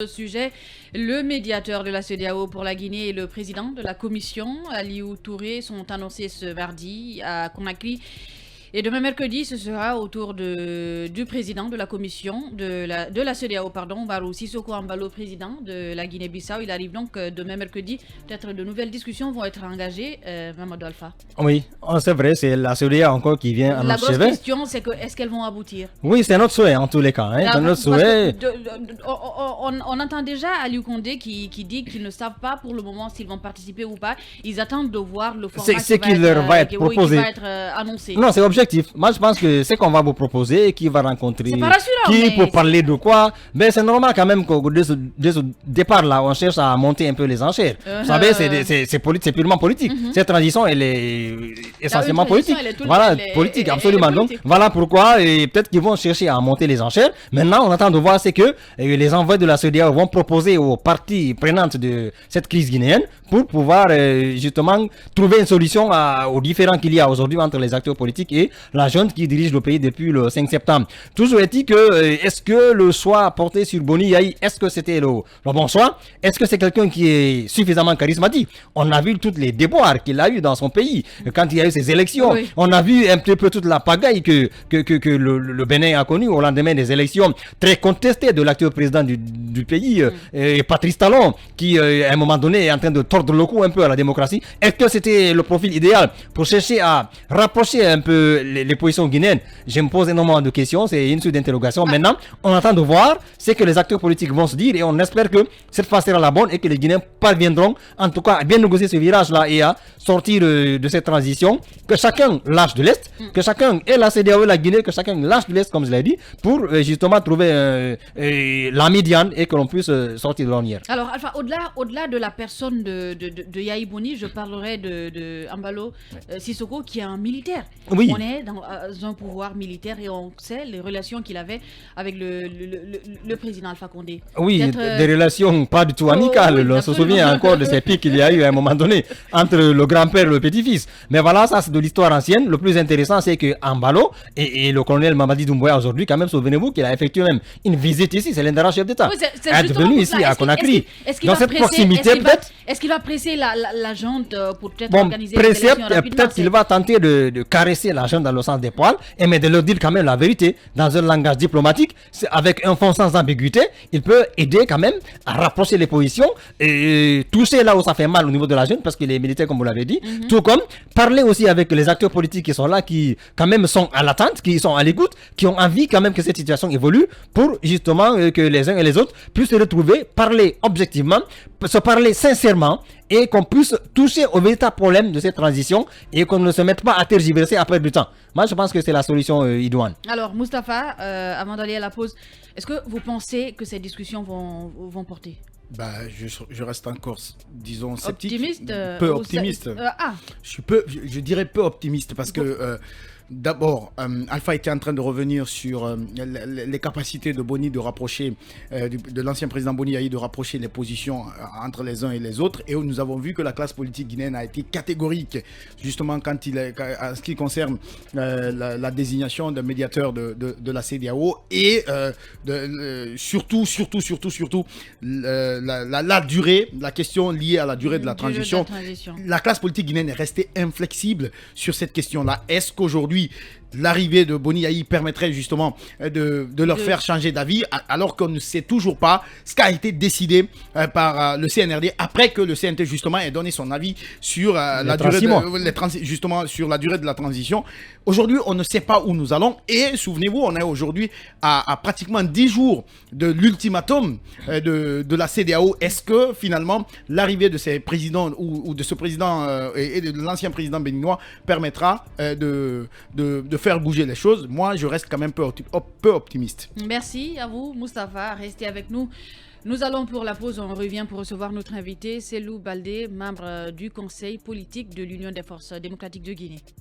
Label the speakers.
Speaker 1: Sujet, le médiateur de la CEDEAO pour la Guinée et le président de la commission, Aliou Touré, sont annoncés ce mardi à Conakry. Et demain mercredi, ce sera au tour du président de la commission de la CEDEAO, Barou Sissoko Embalo, président de la Guinée-Bissau. Il arrive donc demain mercredi. Peut-être de nouvelles discussions vont être engagées. Mamadou Alpha.
Speaker 2: Oui, c'est vrai, c'est la CEDEAO encore qui vient à notre chevet.
Speaker 1: La grosse question, c'est que est-ce qu'elles vont aboutir?
Speaker 2: Oui, c'est notre souhait en tous les cas. Hein, c'est notre souhait.
Speaker 1: On entend déjà Aliou Condé qui dit qu'ils ne savent pas pour le moment s'ils vont participer ou pas. Ils attendent de voir le format
Speaker 2: qui leur va être proposé.
Speaker 1: Qui va être annoncé.
Speaker 2: Non, c'est objectif. Moi, je pense que c'est qu'on va vous proposer, qui va rencontrer, qui pour parler de quoi. Mais c'est normal quand même que dès ce départ-là, on cherche à monter un peu les enchères. Vous savez, c'est purement politique. Cette transition, elle est essentiellement politique. Voilà, politique, absolument. Donc, voilà pourquoi, et peut-être qu'ils vont chercher à monter les enchères. Maintenant, on attend de voir, c'est que les envoyés de la CEDEAO vont proposer aux parties prenantes de cette crise guinéenne pour pouvoir justement trouver une solution aux différends qu'il y a aujourd'hui entre les acteurs politiques et la junte qui dirige le pays depuis le 5 septembre. Toujours est-il que, est-ce que le choix porté sur Boni Yayi, est-ce que c'était le bon choix? Est-ce que c'est quelqu'un qui est suffisamment charismatique? On a vu toutes les déboires qu'il a eu dans son pays quand il y a eu ces élections. Oui. On a vu un petit peu toute la pagaille que le Bénin a connue au lendemain des élections très contestées de l'actuel président du pays, Patrice Talon, qui à un moment donné est en train de tordre le cou un peu à la démocratie. Est-ce que c'était le profil idéal pour chercher à rapprocher un peu les positions guinéennes? Je me pose énormément de questions, c'est une suite d'interrogations. Maintenant, on attend de voir ce que les acteurs politiques vont se dire et on espère que cette phase sera la bonne et que les Guinéens parviendront en tout cas à bien négocier ce virage-là et à sortir de cette transition, que chacun lâche de l'Est, que chacun et la CEDEAO et la Guinée, que chacun lâche de l'Est comme je l'ai dit, pour justement trouver la médiane et que l'on puisse sortir de l'ornière.
Speaker 1: Alors Alpha, au-delà de la personne de Yayi Boni, je parlerai de Embalo Sissoko qui est un militaire.
Speaker 2: Oui.
Speaker 1: On est dans un pouvoir militaire et on sait les relations qu'il avait avec le président Alpha Condé.
Speaker 2: Oui, des relations pas du tout amicales. On se souvient encore de ces pics qu'il y a eu à un moment donné entre le grand-père et le petit-fils. Mais voilà, ça c'est de l'histoire ancienne. Le plus intéressant, c'est que Embalo et le colonel Mamadi Doumbouya aujourd'hui, quand même, souvenez-vous qu'il a effectué même une visite ici, c'est l'un chef d'État.
Speaker 1: Oui,
Speaker 2: est devenu ici à Conakry. Dans cette proximité, peut-être.
Speaker 1: Est-ce qu'il va presser la junte pour peut-être organiser les élections rapidement?
Speaker 2: Peut-être qu'il va tenter de caresser la junte dans le sens des poils, mais de leur dire quand même la vérité dans un langage diplomatique, avec un fond sans ambiguïté. Il peut aider quand même à rapprocher les positions et toucher là où ça fait mal au niveau de la junte, parce qu'il est militaire comme vous l'avez dit, tout comme parler aussi avec les acteurs politiques qui sont là, qui quand même sont à l'attente, qui sont à l'écoute, qui ont envie quand même que cette situation évolue pour justement que les uns et les autres puissent se retrouver, parler objectivement, se parler sincèrement et qu'on puisse toucher au véritable problème de cette transition et qu'on ne se mette pas à tergiverser après du temps. Moi, je pense que c'est la solution idoine.
Speaker 1: Alors, Mustapha, avant d'aller à la pause, est-ce que vous pensez que ces discussions vont porter?
Speaker 3: Bah, je reste encore, disons, sceptique.
Speaker 1: Optimiste
Speaker 3: peu optimiste. Je dirais peu optimiste parce que... D'abord, Alpha était en train de revenir sur les capacités de Boni de rapprocher, de l'ancien président Boni Yayi de rapprocher les positions entre les uns et les autres. Et nous avons vu que la classe politique guinéenne a été catégorique, justement, en ce qui concerne la désignation d'un médiateur de la CEDEAO et surtout la durée, la question liée à la durée de la transition. La classe politique guinéenne est restée inflexible sur cette question-là. Est-ce qu'aujourd'hui, l'arrivée de Boni Yayi permettrait justement de leur faire changer d'avis, alors qu'on ne sait toujours pas ce qui a été décidé par le CNRD après que le CNT justement ait donné son avis sur la durée de la transition. Aujourd'hui, on ne sait pas où nous allons et souvenez-vous, on est aujourd'hui à pratiquement 10 jours de l'ultimatum de la CEDEAO. Est-ce que finalement l'arrivée de ces présidents ou de ce président et de l'ancien président béninois permettra de faire bouger les choses? Moi, je reste quand même peu optimiste.
Speaker 1: Merci à vous, Mustapha. Restez avec nous. Nous allons pour la pause. On revient pour recevoir notre invité, Cellou Baldé, membre du Conseil politique de l'Union des forces démocratiques de Guinée.